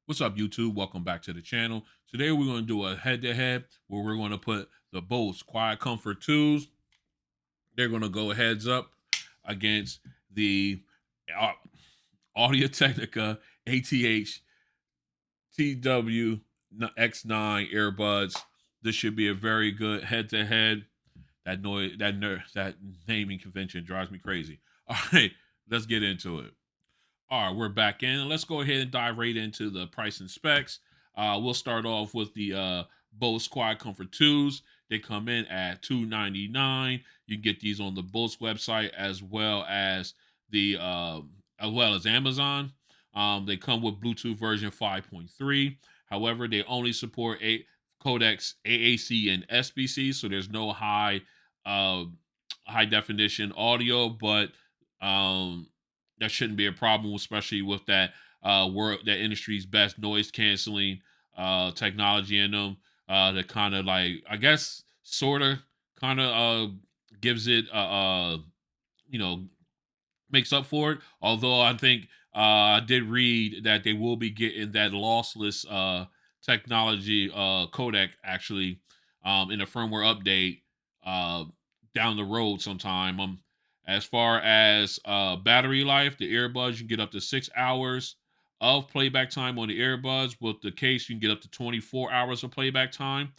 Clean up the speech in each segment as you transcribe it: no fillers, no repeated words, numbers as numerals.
What's up, YouTube? Welcome back to the channel. Today we're going to do a head-to-head where we're going to put the Bose QuietComfort 2s. They're going to go heads up against the uh, Audio-Technica ATH-TWX9 earbuds. This should be a very good head-to-head. That naming convention drives me crazy. All right, let's get into it. All right, we're back in. Let's go ahead and dive right into the price and specs. We'll start off with the Bose QuietComfort 2s. They come in at $299. You can get these on the Bose website as well as Amazon. They come with Bluetooth version 5.3. However, they only support codecs AAC and SBC, so there's no uh, high definition audio, but um, that shouldn't be a problem, especially with that industry's best noise canceling technology in them. That kind of like, I guess, sort of, kind of gives it you know makes up for it. Although I think I did read that they will be getting that lossless technology codec actually in a firmware update uh, down the road sometime. As far as battery life, the earbuds you can get up to 6 hours of playback time on the earbuds. With the case, you can get up to 24 hours of playback time.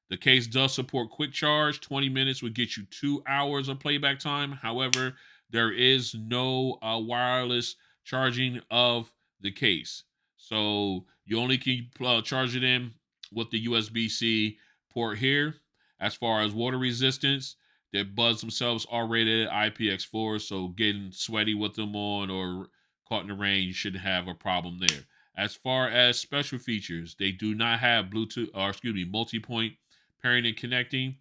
The case does support quick charge. 20 minutes would get you 2 hours of playback time. However, there is no wireless charging of the case. So you only can charge it in with the USB-C port here. As far as water resistance, their buds themselves are rated at IPX4, so getting sweaty with them on or caught in the rain, you shouldn't have a problem there. As far as special features, they do not have Bluetooth, or excuse me, multi-point pairing and connecting.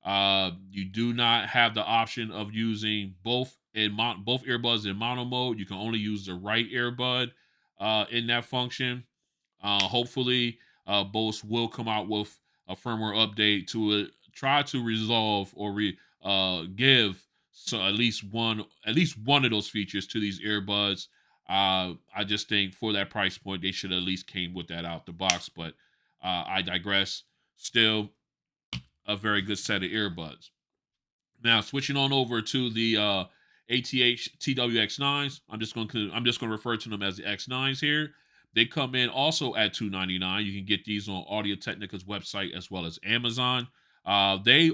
You do not have the option of using both earbuds in mono mode. You can only use the right earbud in that function. Hopefully, Bose will come out with a firmware update to try to resolve or give so at least one of those features to these earbuds. I just think for that price point, they should at least came with that out the box. But I digress. Still, a very good set of earbuds. Now switching on over to the ATH TWX9s, I'm just going to refer to them as the X9s here. They come in also at $299. You can get these on Audio Technica's website as well as Amazon. They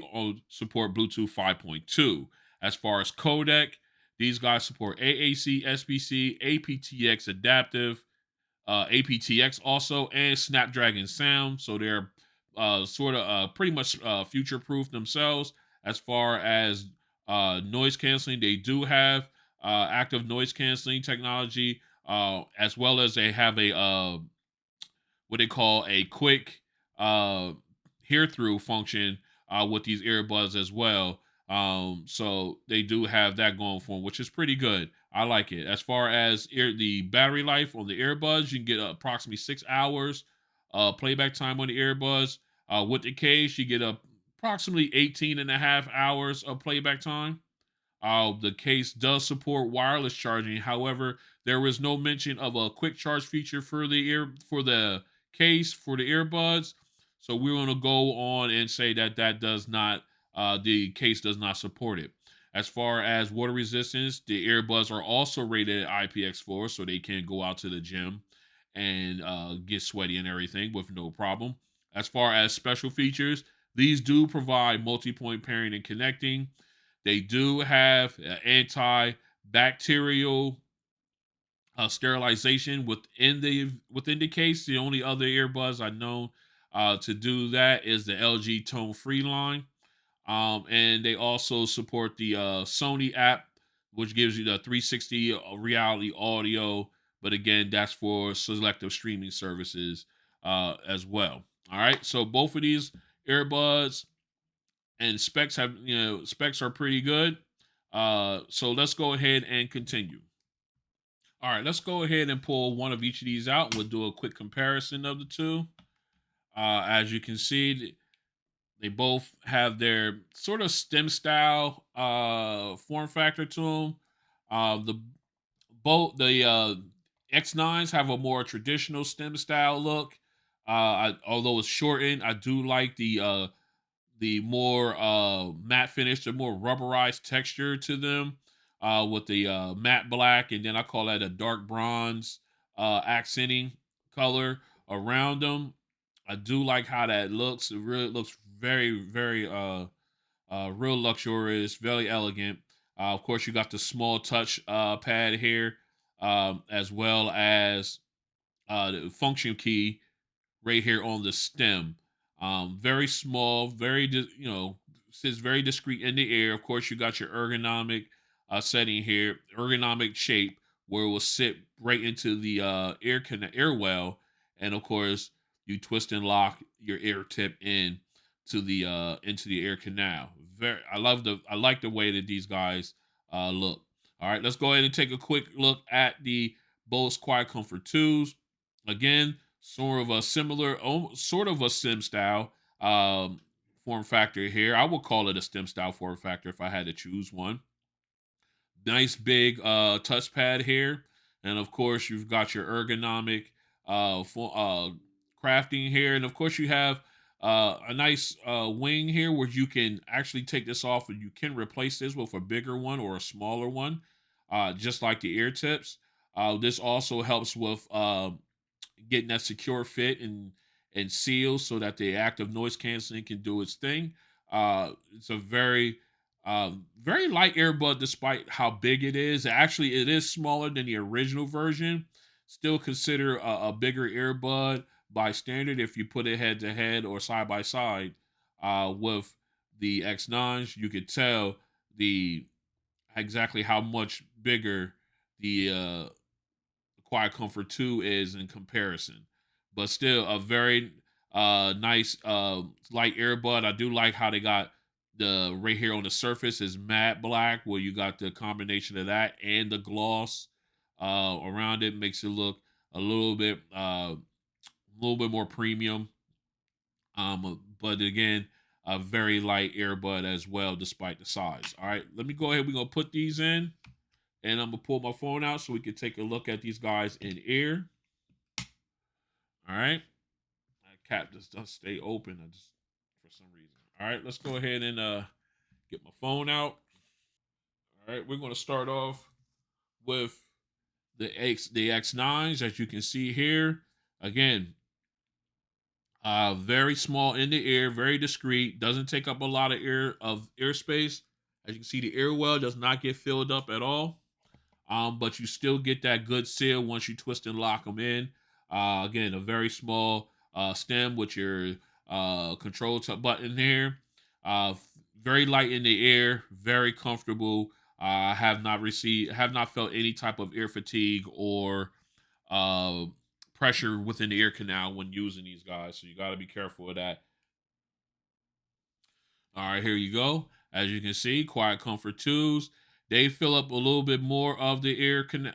support Bluetooth 5.2. As far as codec, these guys support AAC, SBC, aptX adaptive, aptX also, and Snapdragon Sound. So they're sort of pretty much future proof themselves. As far as noise canceling, they do have active noise canceling technology, as well as they have a what they call a quick hear through function with these earbuds as well. So they do have that going for them, which is pretty good. I like it. As far as the battery life on the earbuds, you can get approximately 6 hours playback time on the earbuds. With the case, you get approximately 18 and a half hours of playback time. The case does support wireless charging. However, there is no mention of a quick charge feature for the case for the earbuds. So we're going to go on and say that the case does not support it. As far as water resistance, the earbuds are also rated at IPX4, so they can go out to the gym and get sweaty and everything with no problem. As far as special features, these do provide multi-point pairing and connecting. They do have antibacterial sterilization within the case. The only other earbuds I know to do that is the LG Tone Free line, and they also support the Sony app, which gives you the 360 reality audio. But again, that's for selective streaming services as well. All right, so both of these earbuds and specs are pretty good. So let's go ahead and continue. All right, let's go ahead and pull one of each of these out. We'll do a quick comparison of the two. As you can see, they both have their sort of stem style form factor to them. The both the X9s have a more traditional stem style look. Although it's shortened, I do like the more matte finish, the more rubberized texture to them, with the matte black, and then I call that a dark bronze accenting color around them. I do like how that looks. It really looks very real luxurious, very elegant. Of course, you got the small touch pad here, as well as the function key right here on the stem. Very small, sits very discreet in the air. Of course, you got your ergonomic setting here, ergonomic shape where it will sit right into the air well, and of course, you twist and lock your air tip in to the into the air canal. I like the way that these guys look. All right, let's go ahead and take a quick look at the Bose QuietComfort 2s. Again, sort of a stem style form factor here. I would call it a stem style form factor if I had to choose one. Nice big touchpad here, and of course you've got your ergonomic crafting here, and of course you have a nice wing here where you can actually take this off and you can replace this with a bigger one or a smaller one, just like the ear tips. This also helps with getting that secure fit and seal so that the active noise canceling can do its thing. It's a very light earbud despite how big it is. Actually, it is smaller than the original version. Still consider a bigger earbud by standard if you put it head to head or side by side with the X9s. You could tell the exactly how much bigger the QuietComfort 2 is in comparison. But still a very nice light earbud. I do like how they got the right here on the surface is matte black, where you got the combination of that and the gloss around it makes it look a little bit more premium. But again, a very light earbud as well, despite the size. All right, let me go ahead. We're gonna put these in, and I'm gonna pull my phone out so we can take a look at these guys in ear. All right. That cap just does stay open. I just for some reason. All right, let's go ahead and get my phone out. All right, we're gonna start off with the X9s, as you can see here. Again, very small in the ear, very discreet, doesn't take up a lot of ear space. As you can see, the ear well does not get filled up at all. But you still get that good seal once you twist and lock them in. Again, a very small stem with your button there. Uh, very light in the air, very comfortable. Have not felt any type of ear fatigue or uh, pressure within the ear canal when using these guys. So you got to be careful of that. All right, here you go. As you can see, QuietComfort 2s. They fill up a little bit more of the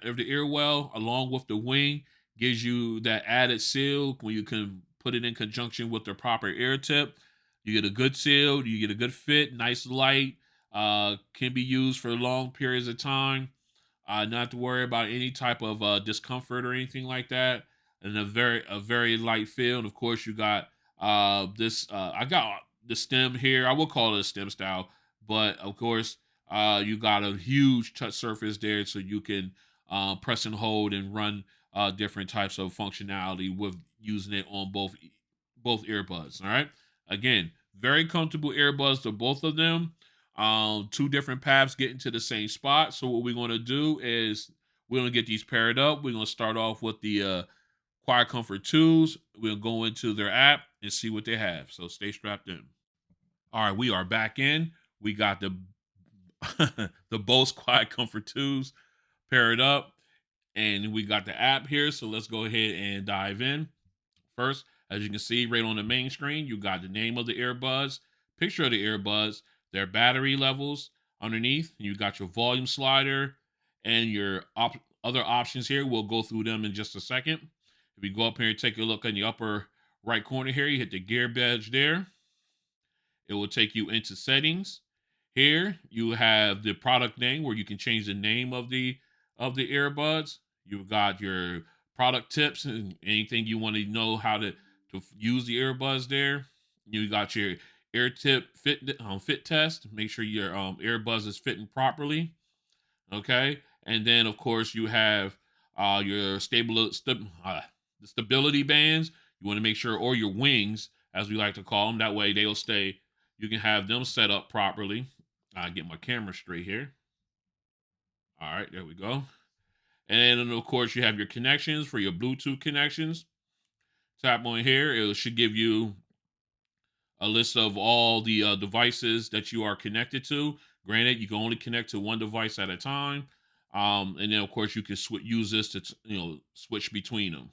of the ear well, along with the wing, gives you that added seal when you can put it in conjunction with the proper ear tip. You get a good seal, you get a good fit, nice light, can be used for long periods of time, not to worry about any type of discomfort or anything like that, and a very light feel. And of course, you got this. I got the stem here. I will call it a stem style, but of course, you got a huge touch surface there, so you can press and hold and run different types of functionality with using it on both earbuds. All right. Again, very comfortable earbuds to both of them. Two different paths getting to the same spot. So what we're going to do is we're going to get these paired up. We're going to start off with the QuietComfort 2s. We'll go into their app and see what they have. So stay strapped in. All right, we are back in. We got the the Bose QuietComfort 2s paired up, and we got the app here. So let's go ahead and dive in. First, as you can see right on the main screen, you got the name of the earbuds, picture of the earbuds, their battery levels underneath. You got your volume slider and your other options here. We'll go through them in just a second. If you go up here and take a look in the upper right corner here, you hit the gear badge there. It will take you into settings. Here you have the product name where you can change the name of the earbuds. You've got your product tips and anything you want to know how to use the earbuds there. You got your ear tip fit test. Make sure your earbuds is fitting properly. Okay, and then of course you have your the stability bands. You want to make sure, or your wings, as we like to call them. That way they'll stay. You can have them set up properly. I get my camera straight here. All right, there we go. And then of course you have your connections for your Bluetooth connections. Tap on here. It should give you a list of all the devices that you are connected to. Granted, you can only connect to one device at a time, and then of course you can use this to switch between them.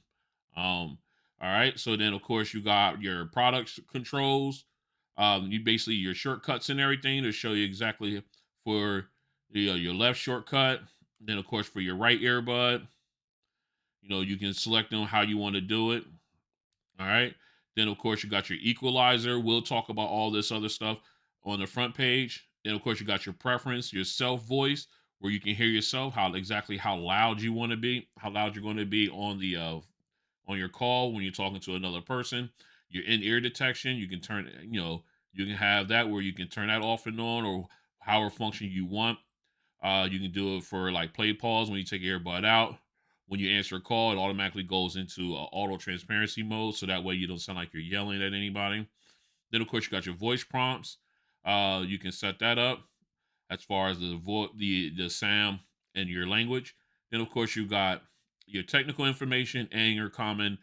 All right, so then of course you got your products controls. You basically your shortcuts and everything to show you exactly for your left shortcut. Then of course for your right earbud, you can select them how you want to do it. All right. Then, of course, you got your equalizer. We'll talk about all this other stuff on the front page. Then, of course, you got your preference, your self voice, where you can hear yourself, how loud you want to be, how loud you're going to be on your call when you're talking to another person. Your in ear detection, you can you can have that where you can turn that off and on, or however function you want. You can do it for like play pause when you take your earbud out. When you answer a call, it automatically goes into auto transparency mode, so that way you don't sound like you're yelling at anybody. Then, of course, you got your voice prompts. You can set that up as far as the sound and your language. Then, of course, you got your technical information and your common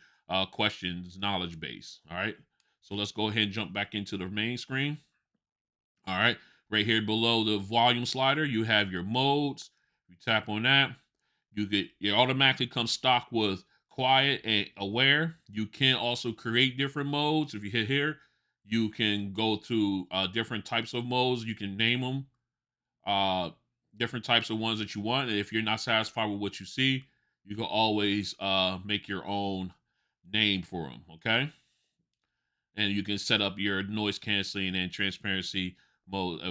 questions knowledge base. All right. So let's go ahead and jump back into the main screen. All right. Right here below the volume slider, you have your modes. You tap on that. It automatically comes stock with quiet and aware. You can also create different modes. If you hit here, you can go to different types of modes. You can name them uh, different types of ones that you want. And if you're not satisfied with what you see, you can always make your own name for them. Okay. And you can set up your noise canceling and transparency mode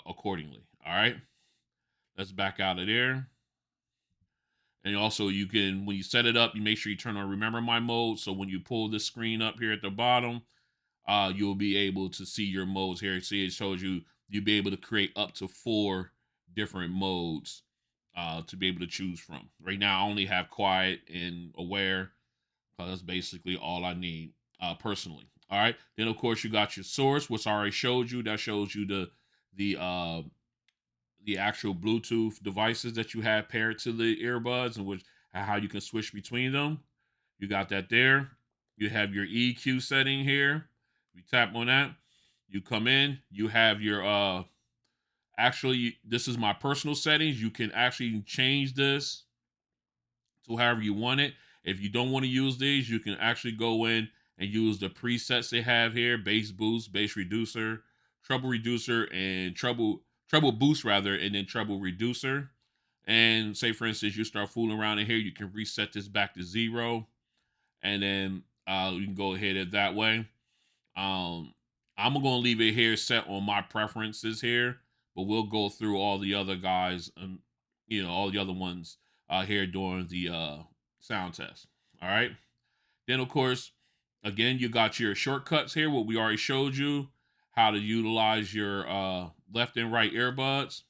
accordingly. All right. Let's back out of there. And also, you can, when you set it up, you make sure you turn on Remember My mode. So when you pull this screen up here at the bottom, you'll be able to see your modes here. See, it shows you'll be able to create up to 4 different modes to be able to choose from. Right now, I only have quiet and aware. That's basically all I need personally. All right. Then, of course, you got your source, which I already showed you. That shows you the the actual Bluetooth devices that you have paired to the earbuds and which how you can switch between them. You got that there. You have your EQ setting here. You tap on that. You come in. You have your actually this is my personal settings. You can actually change this to however you want it. If you don't want to use these, you can actually go in and use the presets they have here: bass boost, bass reducer, and treble boost rather, and then treble reducer. And say for instance, you start fooling around in here, you can reset this back to 0, and then you can go ahead it that way. Um, I'm gonna leave it here set on my preferences here, but we'll go through all the other guys, all the other ones here during the sound test. All right. Then of course, again, you got your shortcuts here. What we already showed you how to utilize your left and right earbuds.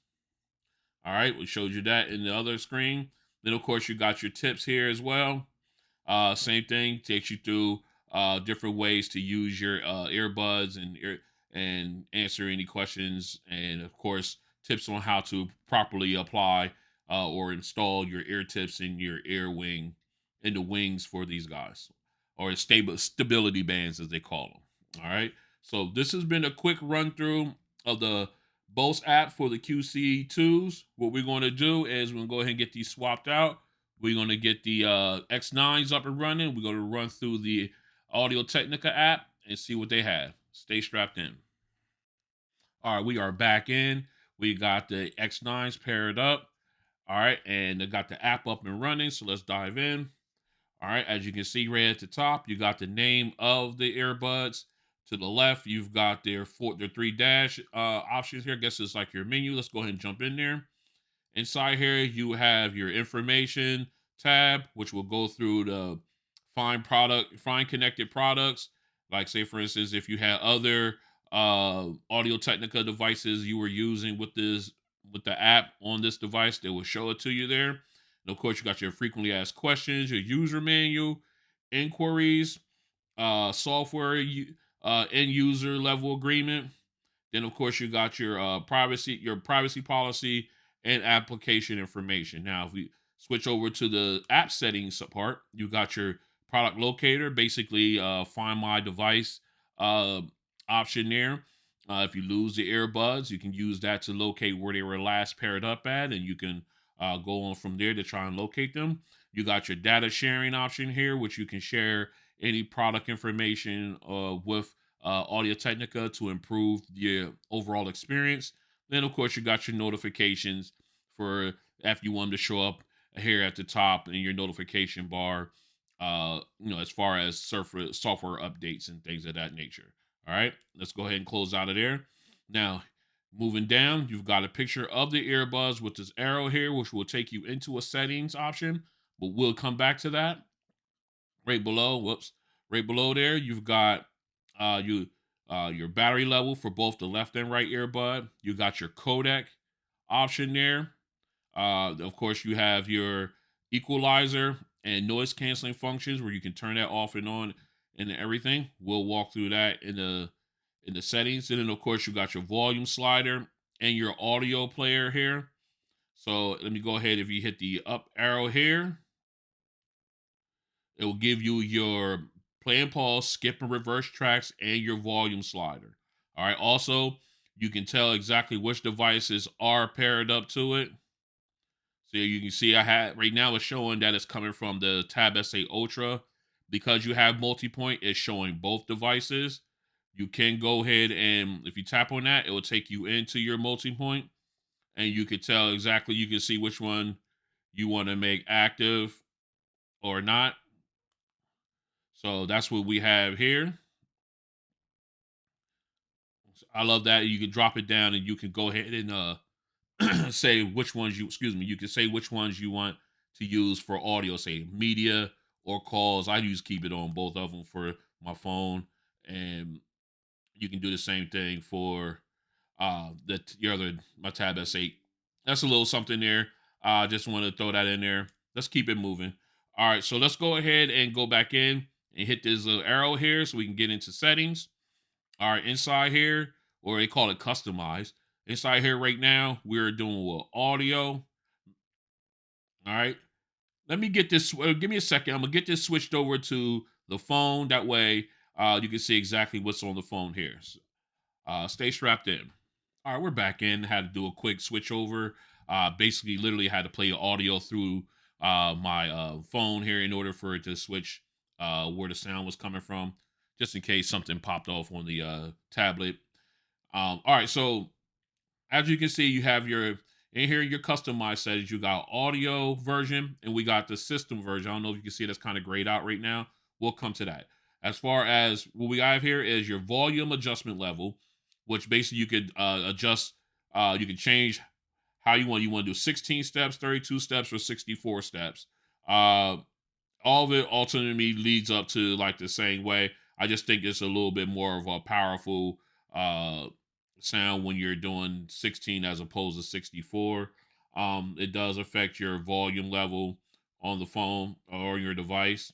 All right, we showed you that in the other screen. Then of course you got your tips here as well. Same thing, takes you through different ways to use your earbuds and answer any questions, and of course tips on how to properly apply or install your ear tips in your in the wings for these guys, or stability bands as they call them. All right. So this has been a quick run through of the Bose app for the QC2s. What we're going to do is we're going to go ahead and get these swapped out. We're going to get the X9s up and running. We're going to run through the Audio-Technica app and see what they have. Stay strapped in. All right, we are back in. We got the X9s paired up. All right, and they got the app up and running. So let's dive in. All right, as you can see right at the top, you got the name of the earbuds. To the left, you've got their 3 dash options here. I guess it's like your menu. Let's go ahead and jump in there. Inside here, you have your information, tab, which will go through the find connected products. Like say for instance, if you had other Audio Technica devices you were using with the app on this device, they will show it to you there. And of course, you got your frequently asked questions, your user manual, inquiries, software end user level agreement. Then of course you got your privacy policy and application information. Now if we switch over to the app settings part, you got your product locator, basically find my device uh, option there. If you lose the earbuds, you can use that to locate where they were last paired up at, and you can go on from there to try and locate them. You got your data sharing option here, which you can share any product information with Audio Technica to improve your overall experience. Then, of course, you got your notifications for if you want them to show up here at the top in your notification bar. As far as software updates and things of that nature. All right, let's go ahead and close out of there. Now, moving down, you've got a picture of the earbuds with this arrow here, which will take you into a settings option, but we'll come back to that right below. Whoops, right below there, you've got you your battery level for both the left and right earbud. You got your codec option there. Of course, you have your equalizer and noise canceling functions where you can turn that off and on and everything. We'll walk through that in the settings. And then of course you got your volume slider and your audio player here. So let me go ahead. If you hit the up arrow here, it will give you your play and pause, skip and reverse tracks, and your volume slider. All right. Also, you can tell exactly which devices are paired up to it. So you can see I had right now it's showing that it's coming from the Tab S8 Ultra. Because you have multi-point, it's showing both devices. You can go ahead and if you tap on that, it will take you into your multi-point, and you can tell exactly, you can see which one you want to make active or not. So that's what we have here. I love that. You can drop it down and you can go ahead and say which ones you can say which ones you want to use for audio, say media or calls. I use keep it on both of them for my phone, and you can do the same thing for your other my Tab S8. That's a little something there. Just want to throw that in there. Let's keep it moving. All right, so let's go ahead and go back in and hit this little arrow here so we can get into settings. All right, inside here, or they call it customize. Inside here right now, we're doing audio. All right. Let me get this. Give me a second. I'm gonna get this switched over to the phone. That way, you can see exactly what's on the phone here. So, stay strapped in. All right, we're back in. Had to do a quick switch over. Basically, literally had to play audio through my phone here in order for it to switch where the sound was coming from, just in case something popped off on the tablet. All right, so as you can see, you have your in here your customized settings. You got audio version and we got the system version. I don't know if you can see that's kind of grayed out right now. We'll come to that. As far as what we have here is your volume adjustment level, which basically you could adjust. You can change how you want. You want to do 16 steps, 32 steps, or 64 steps. Uh, all of it ultimately leads up to like the same way. I just think it's a little bit more of a powerful uh sound when you're doing 16 as opposed to 64. It does affect your volume level on the phone or your device.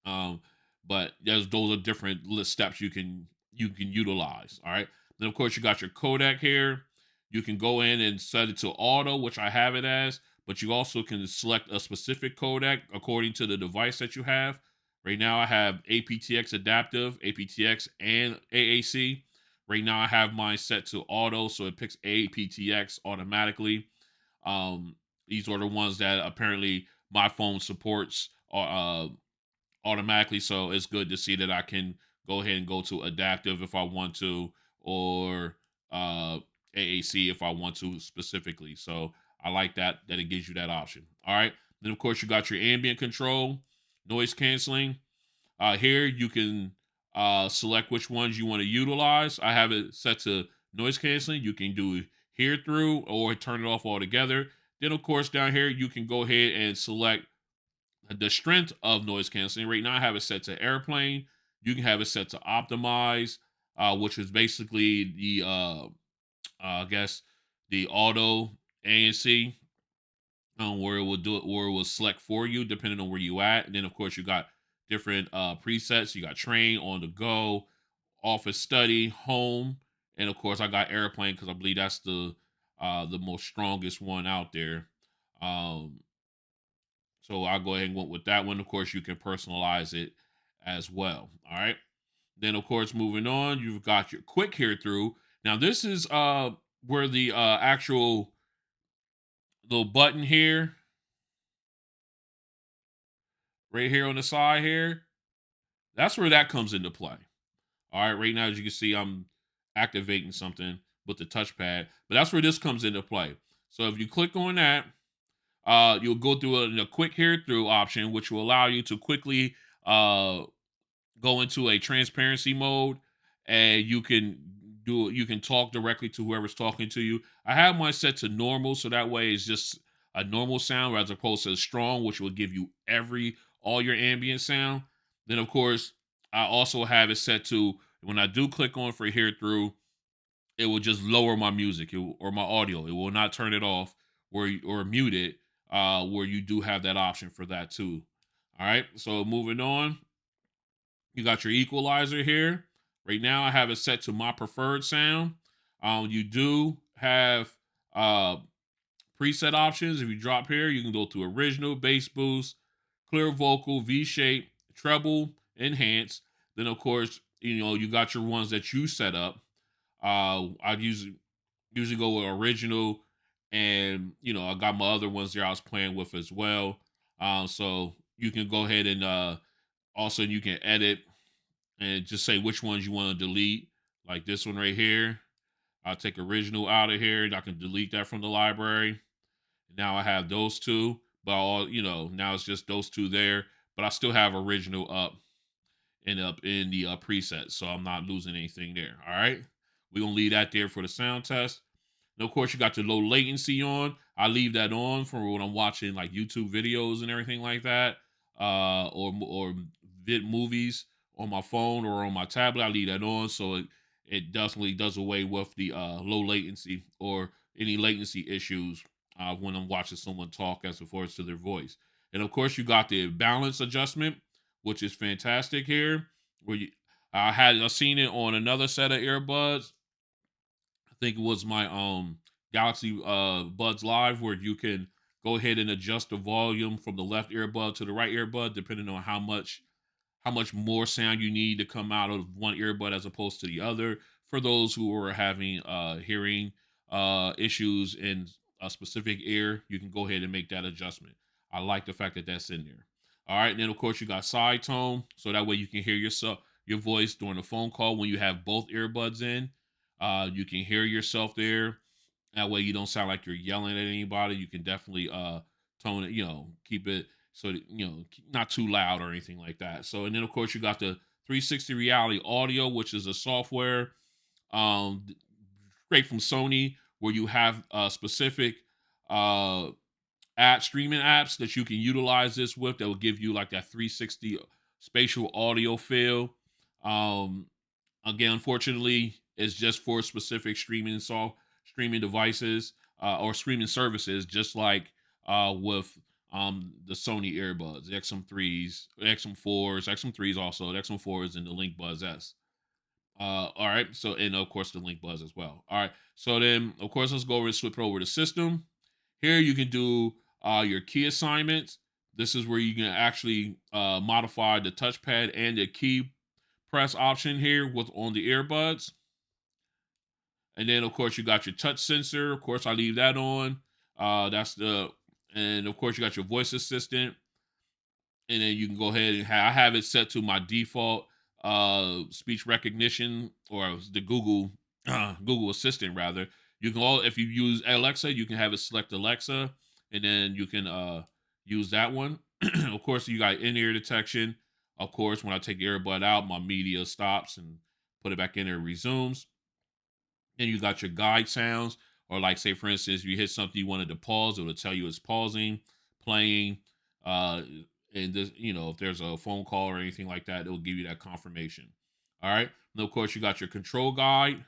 Um, but those are different steps you can utilize. All right. Then of course you got your codec here. You can go in and set it to auto, which I have it as, but you also can select a specific codec according to the device that you have. Right now I have aptX adaptive, aptX, and AAC. Right now I have mine set to auto, so it picks aptX automatically. These are the ones that apparently my phone supports automatically. So it's good to see that I can go ahead and go to adaptive if I want to, or AAC if I want to specifically. So I like that it gives you that option. All right. Then of course you got your ambient control, noise canceling. Here you can select which ones you want to utilize. I have it set to noise canceling. You can do hear through or turn it off altogether. Then, of course, down here, you can go ahead and select the strength of noise canceling. Right now, I have it set to airplane. You can have it set to optimize, which is basically the, I guess, the auto ANC, where it will do it, where it will select for you depending on where you at. And then, of course, you got different presets. You got train, on the go, office, study, home, and of course, I got airplane because I believe that's the most strongest one out there. Um, so I'll go ahead and went with that one. Of course, you can personalize it as well. All right. Then, of course, moving on, you've got your quick hear through. Now, this is where the actual little button here, right here on the side here, that's where that comes into play. All right, right now, as you can see, I'm activating something with the touchpad, but that's where this comes into play. So if you click on that, you'll go through a quick hear through option, which will allow you to quickly go into a transparency mode, and you can talk directly to whoever's talking to you. I have mine set to normal, so that way it's just a normal sound as opposed to strong, which will give you all your ambient sound. Then, of course, I also have it set to when I do click on for hear through, it will just lower my music, or my audio. It will not turn it off or mute it, where you do have that option for that too. All right, so moving on, you got your equalizer here. Right now, I have it set to my preferred sound. You do have uh, preset options. If you drop here, you can go to original, bass boost, clear vocal, V shape, treble, enhance. Then, of course, you got your ones that you set up. I usually go with original, and I got my other ones there I was playing with as well. So you can go ahead and also you can edit and just say which ones you want to delete. Like this one right here, I'll take original out of here, and I can delete that from the library. Now I have those two, but now it's just those two there. But I still have original up in the preset, so I'm not losing anything there. All right, we're gonna leave that there for the sound test. And of course, you got your low latency on. I leave that on for when I'm watching like YouTube videos and everything like that, or vid movies on my phone or on my tablet. I leave that on, so it definitely does away with the low latency or any latency issues when I'm watching someone talk as opposed to their voice. And of course, you got the balance adjustment, which is fantastic here. Where I seen it on another set of earbuds. I think it was my Galaxy Buds Live, where you can go ahead and adjust the volume from the left earbud to the right earbud depending on how much more sound you need to come out of one earbud as opposed to the other. For those who are having hearing issues in a specific ear, you can go ahead and make that adjustment. I like the fact that that's in there. All right, and then of course you got side tone, so that way you can hear your voice during a phone call when you have both earbuds in. You can hear yourself there. That way you don't sound like you're yelling at anybody. You can definitely tone it, keep it so that, not too loud or anything like that. So, and then of course you got the 360 reality audio, which is a software um straight from Sony, where you have specific uh streaming apps that you can utilize this with that will give you like that 360 spatial audio feel. Um Again, unfortunately, it's just for specific streaming devices or streaming services, just like with the Sony earbuds, the XM3s, XM4s, XM3s also, the XM4s, and the Link Buzz S. All right, so and of course the Link Buzz as well. All right, so then of course let's go over and flip over to system. Here you can do your key assignments. This is where you can actually modify the touchpad and the key press option here with on the earbuds. And then of course you got your touch sensor. Of course, I leave that on. And of course you got your voice assistant. And then you can go ahead and I have it set to my default speech recognition, or the Google Assistant rather. You can all If you use Alexa, you can have it select Alexa, and then you can use that one. Of course, you got in-ear detection. Of course, when I take the earbud out, my media stops and put it back in there, resumes. Then you got your guide sounds, or like say for instance, you hit something you wanted to pause, it'll tell you it's pausing, playing, uh, and this, if there's a phone call or anything like that, it'll give you that confirmation. All right. And of course, you got your control guide,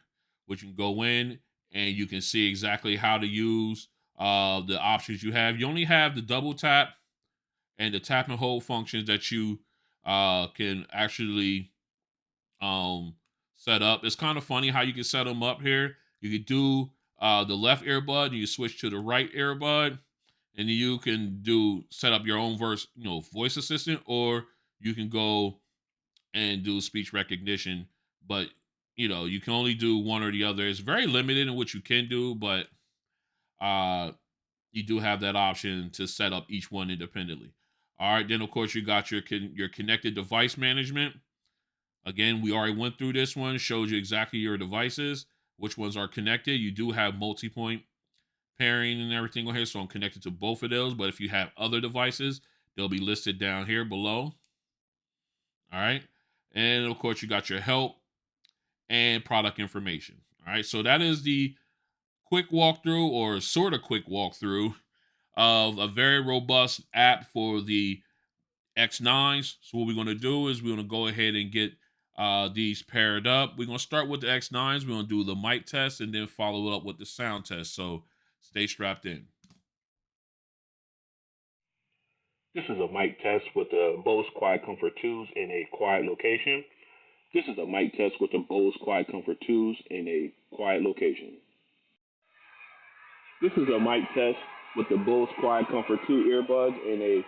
which you can go in and you can see exactly how to use the options you have. You only have the double tap and the tap and hold functions that you can actually um, set up. It's kind of funny how you can set them up here. You can do the left earbud, and you switch to the right earbud, and you can do set up your own voice assistant, or you can go and do speech recognition. But you can only do one or the other. It's very limited in what you can do, but uh, you do have that option to set up each one independently. All right, then of course you got your connected device management. Again, we already went through this one, showed you exactly your devices, which ones are connected. You do have multi-point pairing and everything on here, so I'm connected to both of those. But if you have other devices, they'll be listed down here below. All right. And of course, you got your help and product information. All right. So that is the quick walkthrough, or sort of quick walkthrough, of a very robust app for the X9s. So what we're going to do is we're going to go ahead and get these paired up. We're going to start with the X9s. We're going to do the mic test and then follow it up with the sound test. So stay strapped in. This is a mic test with the Bose QuietComfort 2s in a quiet location. This is a mic test with the Bose QuietComfort 2s in a quiet location. This is a mic test with the Bose QuietComfort 2 earbuds in a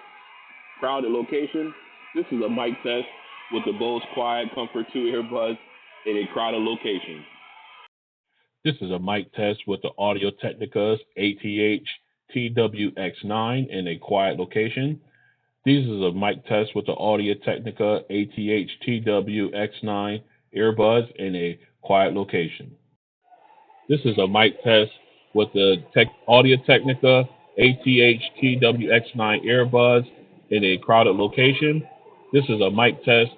crowded location. This is a mic test with the Bose QuietComfort 2 earbuds in a crowded location. This is a mic test with the Audio-Technica ATH-TWX9 in a quiet location. This is a mic test with the Audio-Technica ATH-TWX9 earbuds in a quiet location. This is a mic test with the Audio-Technica ATH-TWX9 earbuds in a crowded location. This is a mic test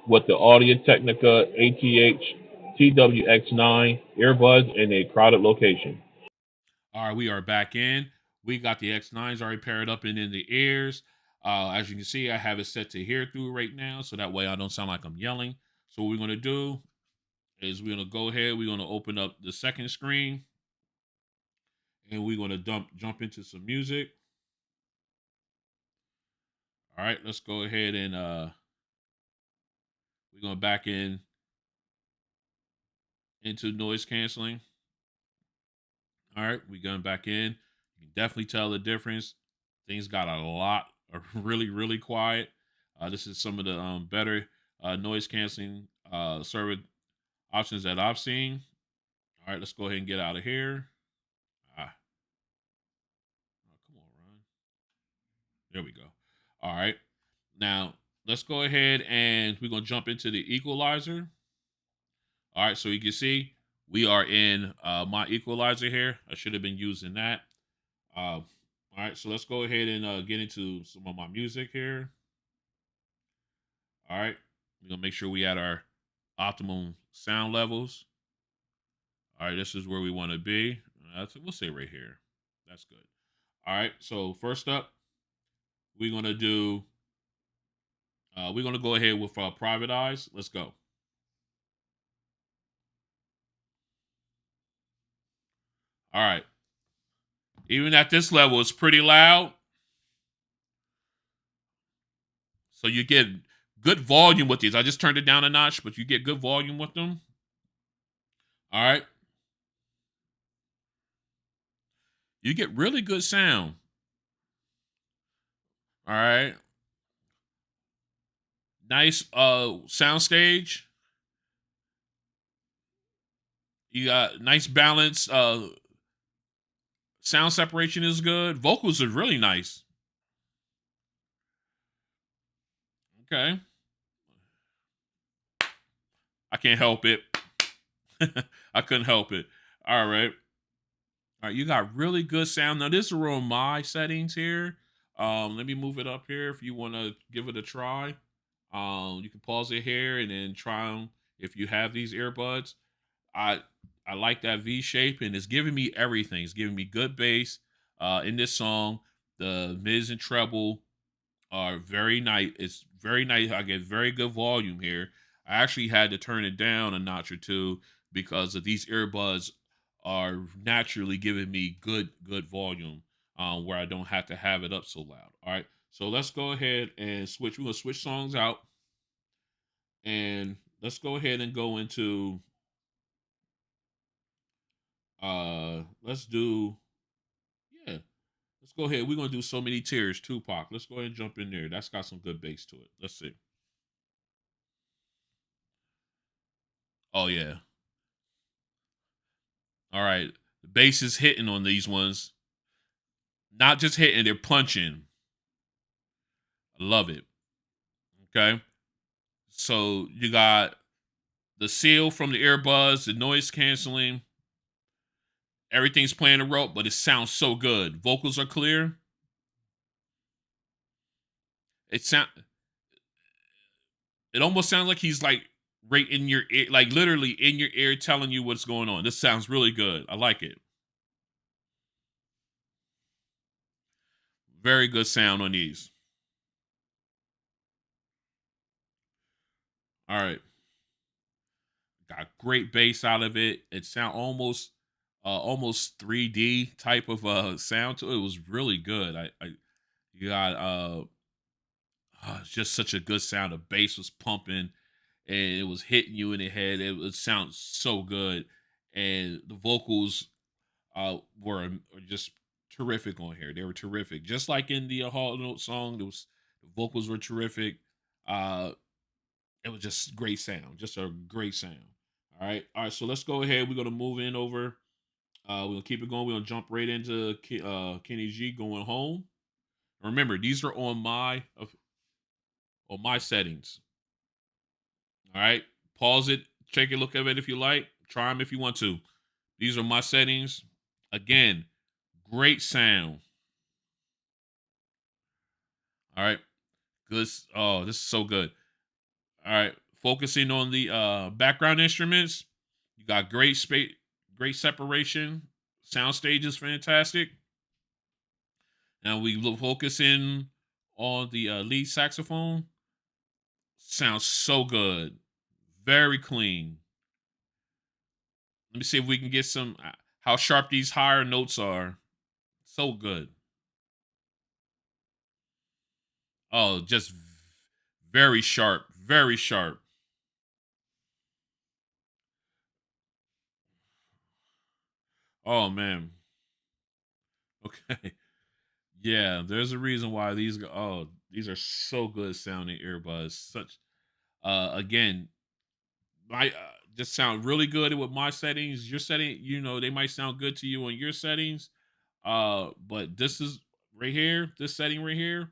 with the Audio-Technica ATH-TWX9 earbuds in a crowded location. All right, we are back in. We got the X9s already paired up and in the ears. As you can see, I have it set to hear through right now, so that way I don't sound like I'm yelling. So what we're going to do is we're going to go ahead. We're going to open up the second screen, and we're going to jump into some music. All right, let's go ahead and we're going back into noise canceling. All right, we're going back in. You can definitely tell the difference. Things got a lot really, really quiet. This is some of the better noise canceling server options that I've seen. All right, let's go ahead and get out of here. Oh, come on, Ron. There we go. All right. Now, let's go ahead and we're going to jump into the equalizer. All right, so you can see we are in my equalizer here. I should have been using that. All right, so let's go ahead and get into some of my music here. All right, we're going to make sure we add our optimum sound levels. All right, this is where we want to be. We'll say right here. That's good. All right, so first up, we're going to do, we're going to go ahead with Private Eyes. Let's go. All right. Even at this level, it's pretty loud. So you get good volume with these. I just turned it down a notch, but you get good volume with them. All right. You get really good sound. All right. Nice soundstage. You got nice balance. Sound separation is good. Vocals are really nice. Okay. I can't help it. I couldn't help it. All right. All right, you got really good sound. Now this is around my settings here. Let me move it up here if you want to give it a try. You can pause it here and then try them if you have these earbuds. I like that V shape, and it's giving me everything. It's giving me good bass in this song. The mids and treble are very nice. It's very nice. I get very good volume here. I actually had to turn it down a notch or two because of these earbuds are naturally giving me good volume where I don't have to have it up so loud. All right. So let's go ahead and switch. We're gonna switch songs out, and let's go ahead and go into let's do yeah. Let's go ahead. We're gonna do So Many Tears, Tupac. Let's go ahead and jump in there. That's got some good bass to it. Let's see. Oh yeah. All right. The bass is hitting on these ones. Not just hitting, they're punching. I love it. Okay. So you got the seal from the earbuds, the noise canceling. Everything's playing a role, but it sounds so good. Vocals are clear. It sound it almost sounds like he's like right in your ear, like literally in your ear telling you what's going on. This sounds really good. I like it. Very good sound on these. All right. Got great bass out of it. It sound almost 3D type of sound to it. It was really good. I you got just such a good sound. The bass was pumping and it was hitting you in the head. It sounds so good. And the vocals were just terrific on here. They were terrific. Just like in the Hall Note song, the vocals were terrific. Uh it was just great sound. Just a great sound. All right. All right. So let's go ahead. We're gonna move in over. We're gonna keep it going. We're gonna jump right into Kenny G going home. Remember, these are on my settings. All right. Pause it. Take a look at it if you like. Try them if you want to. These are my settings. Again, great sound. All right. Good. Oh, this is so good. All right. Focusing on the background instruments. You got great space, great separation. Sound stage is fantastic. Now we look focusing on the lead saxophone. Sounds so good. Very clean. Let me see if we can get some how sharp these higher notes are. So good. Oh, just very sharp. Very sharp. Oh man. Okay. Yeah, there's a reason why these are so good sounding earbuds. Such again, my just sound really good with my settings. Your setting, they might sound good to you on your settings. But this is right here, this setting right here,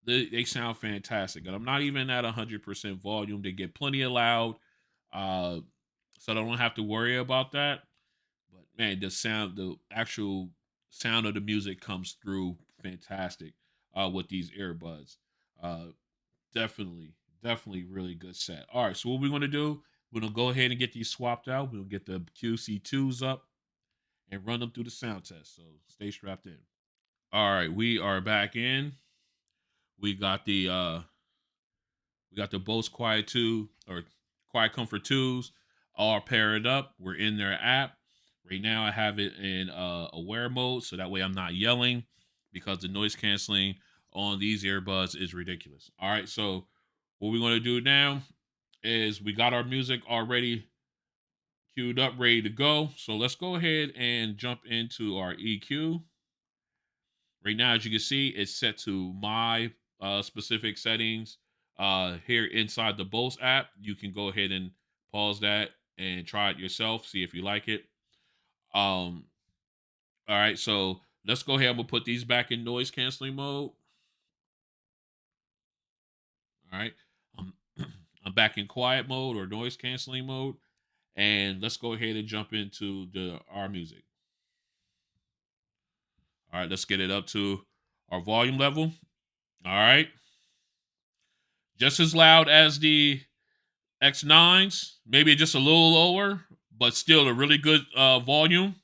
they sound fantastic. And I'm not even at 100% volume. They get plenty of loud. Uh so I don't have to worry about that. But man, the actual sound of the music comes through fantastic with these earbuds. Uh, definitely really good set. All right, so what we're gonna do? We're gonna go ahead and get these swapped out. We'll get the QC2s up and run them through the sound test. So stay strapped in. All right, we are back in. We got the Bose Quiet 2 or QuietComfort 2s all paired up. We're in their app. Right now I have it in aware mode so that way I'm not yelling because the noise canceling on these earbuds is ridiculous. All right, so what we're going to do now is we got our music already queued up, ready to go. So let's go ahead and jump into our EQ. Right now, as you can see, it's set to my specific settings. Here inside the Bose app, you can go ahead and pause that and try it yourself, see if you like it. Um, all right, so let's go ahead. I'm gonna put these back in noise canceling mode. All right, I'm I'm back in quiet mode or noise canceling mode, and let's go ahead and jump into the our music. All right, let's get it up to our volume level. All right, just as loud as the X9s, maybe just a little lower, but still a really good volume.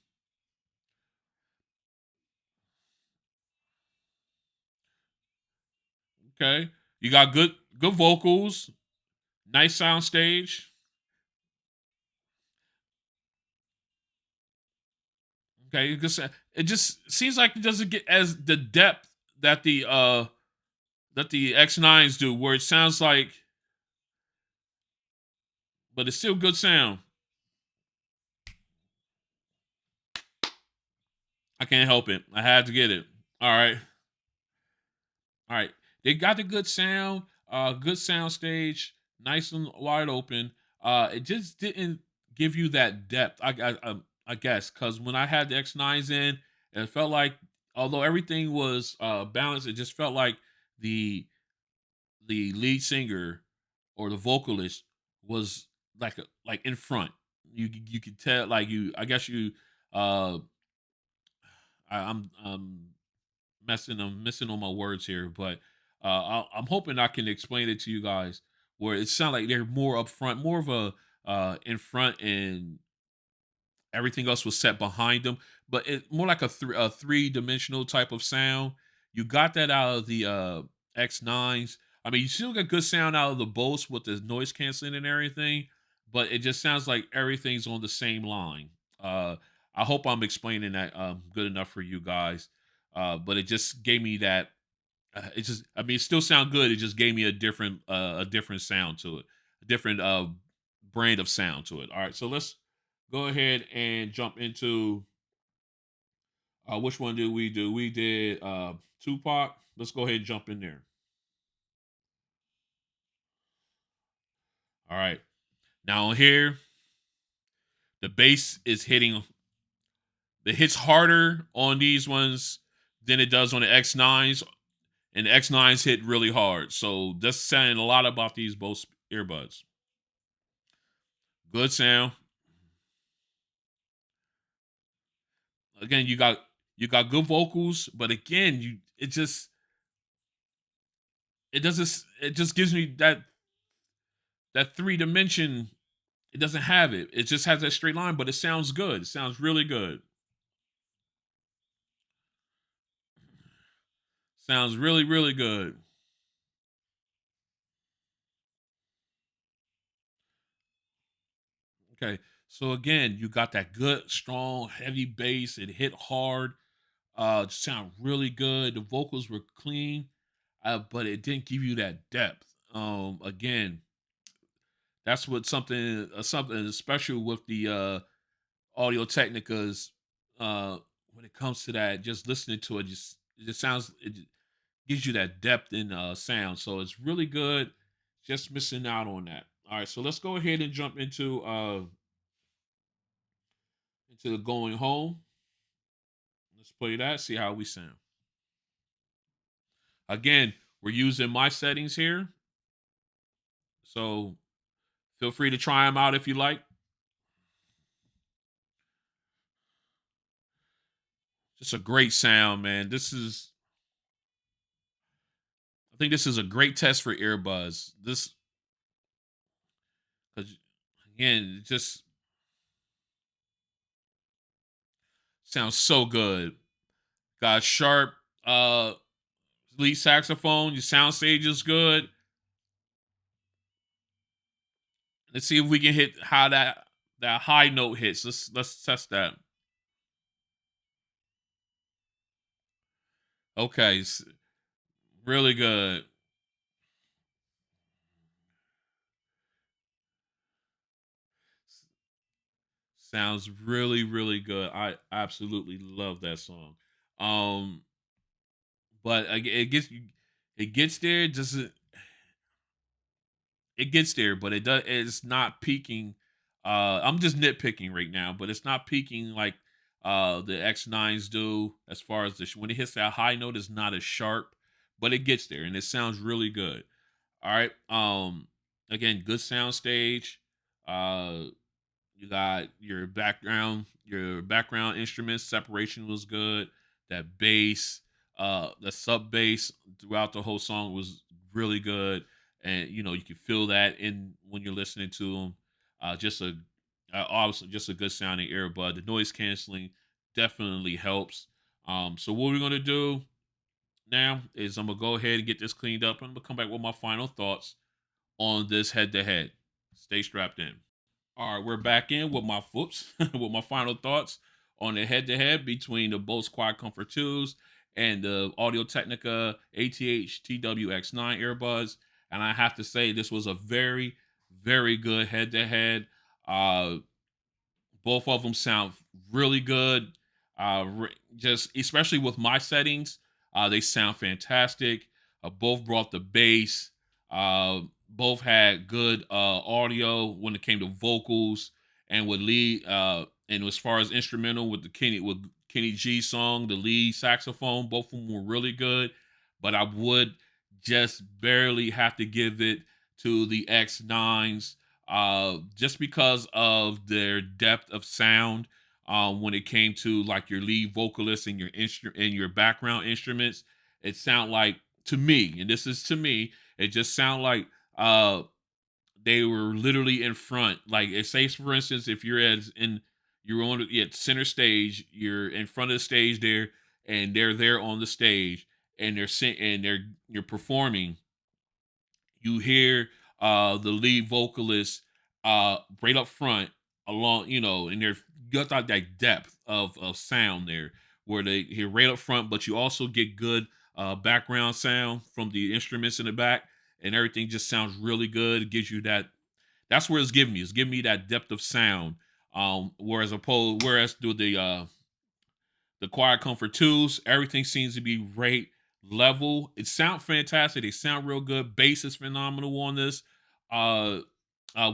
Okay, you got good vocals, nice sound stage. Okay, it just seems like it doesn't get as the depth that the X9s do, where it sounds like, but it's still good sound. I can't help it. I had to get it. All right. All right. They got the good sound stage, nice and wide open. It just didn't give you that depth. I guess because when I had the X9s in, it felt like although everything was balanced, it just felt like the the lead singer or the vocalist was like in front. You could tell like you. I guess you. I'm I'm missing on my words here, but I'm hoping I can explain it to you guys where it sounds like they're more up front, more of a in front, and everything else was set behind them. But it more like a three-dimensional type of sound. You got that out of the X9s. I mean, you still get good sound out of the Bose with the noise canceling and everything, but it just sounds like everything's on the same line. I hope I'm explaining that good enough for you guys. But it just gave me that. It just, I mean, it still sound good. It just gave me a different sound to it, a different brand of sound to it. All right, so let's go ahead and jump into which one did we do? We did Tupac. Let's go ahead and jump in there. All right, now on here, the bass is hitting. It hits harder on these ones than it does on the X9s, and the X9s hit really hard. So that's saying a lot about these both earbuds. Good sound. Again, you got good vocals, but again, you it just it just gives me that three dimension. It doesn't have it. It just has that straight line, but it sounds good. It sounds really good. Sounds really really good. Okay, so again, you got that good, strong, heavy bass. It hit hard. Sound really good. The vocals were clean, but it didn't give you that depth. Again, that's what something special with the Audio Technicas. When it comes to that, just listening to it, it just sounds it gives you that depth in sound. So it's really good. Just missing out on that. All right, so let's go ahead and jump into the going home. Let's play that. See how we sound. Again, we're using my settings here, so feel free to try them out if you like. Just a great sound, man. I think this is a great test for earbuds. This, 'cause, again, it just sounds so good. Got sharp lead saxophone. Your sound stage is good. Let's see if we can hit how that high note hits. Let's test that. Okay, really good. Sounds really really good. I absolutely love that song. Um, but it gets there. Just it gets there, but it does. It's not peaking. I'm just nitpicking right now, but it's not peaking like the X9s do. As far as when it hits that high note, it's not as sharp, but it gets there and it sounds really good. All right. Again, good sound stage. Uh, you got your background instruments separation was good. That bass, the sub bass throughout the whole song was really good, and you know you can feel that in when you're listening to them. Just Obviously, just a good sounding earbud. The noise canceling definitely helps. So what we're gonna do now is I'm gonna go ahead and get this cleaned up. And I'm gonna come back with my final thoughts on this head to head. Stay strapped in. All right, we're back in with my foots with my final thoughts on the head to head between the Bose QuietComfort 2s and the Audio-Technica ATH-TWX9 earbuds. And I have to say, this was a very, very good head to head. Both of them sound really good. Just especially with my settings, they sound fantastic. Both brought the bass. Both had good audio when it came to vocals and with lead. And as far as instrumental with the Kenny G song, the lead saxophone, both of them were really good. But I would just barely have to give it to the X9s just because of their depth of sound. When it came to like your lead vocalist and your background instruments, it sound like to me, and this is to me, it just sound like uh they were literally in front. Like it says, for instance, if you're on at center stage, you're in front of the stage there, and they're there on the stage, and you're performing, you hear the lead vocalist right up front along, and they're got that depth of sound there where they hear right up front, but you also get good background sound from the instruments in the back, and everything just sounds really good. It gives you that's where it's giving me. It's giving me that depth of sound. Whereas through the QuietComfort 2s, everything seems to be right level. It sounds fantastic. They sound real good. Bass is phenomenal on this. Uh,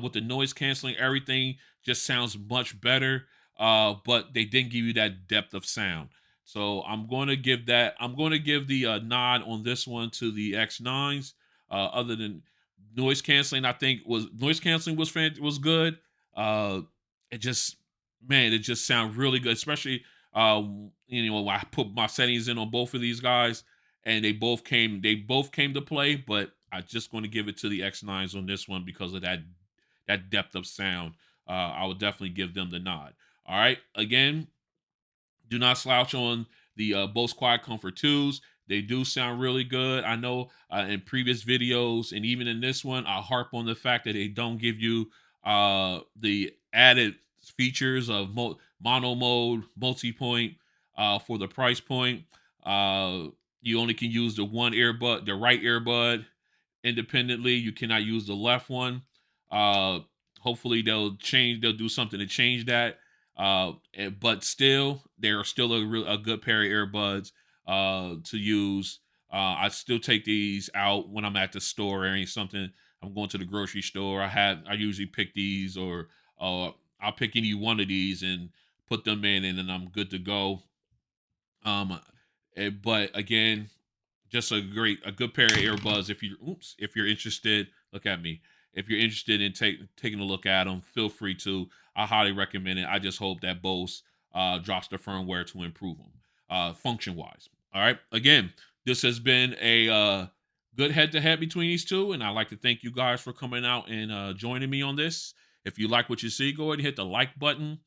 with the noise canceling, everything just sounds much better. But they didn't give you that depth of sound. So I'm going to give the nod on this one to the X9s. Other than noise canceling was good. Uh, it just it just sounds really good, especially I put my settings in on both of these guys, and they both came to play. But I just going to give it to the X9s on this one because of that depth of sound. I would definitely give them the nod. All right, again, do not slouch on the Bose QuietComfort 2s. They do sound really good. I know in previous videos and even in this one, I harp on the fact that they don't give you the added features of mono mode, multi-point for the price point. Uh, you only can use the right earbud independently. You cannot use the left one. Uh, Hopefully they'll do something to change that. But still, they're still a good pair of earbuds to use. I still take these out when I'm at the store or something. I'm going to the grocery store. I usually pick these, or I'll pick any one of these and put them in, and then I'm good to go. But again, just a good pair of earbuds. If you're interested, look at me. If you're interested in taking a look at them, feel free to. I highly recommend it. I just hope that Bose drops the firmware to improve them function wise. All right. Again, this has been a good head to head between these two, and I'd like to thank you guys for coming out and joining me on this. If you like what you see, go ahead and hit the like button.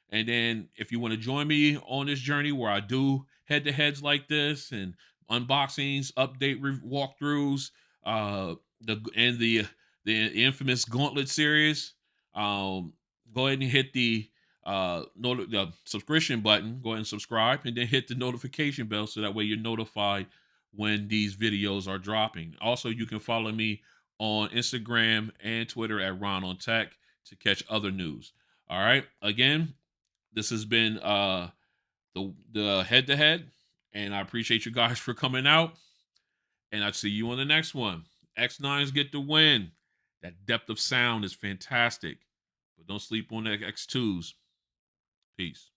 And then if you want to join me on this journey where I do head to heads like this and unboxings, walkthroughs, the infamous Gauntlet series. Um, Go ahead and hit the subscription button. Go ahead and subscribe, and then hit the notification bell so that way you're notified when these videos are dropping. Also, you can follow me on Instagram and Twitter at RonOnTech to catch other news. All right. Again, this has been the head to head, and I appreciate you guys for coming out. And I'll see you on the next one. X9s get the win. That depth of sound is fantastic, but don't sleep on the X2s. Peace.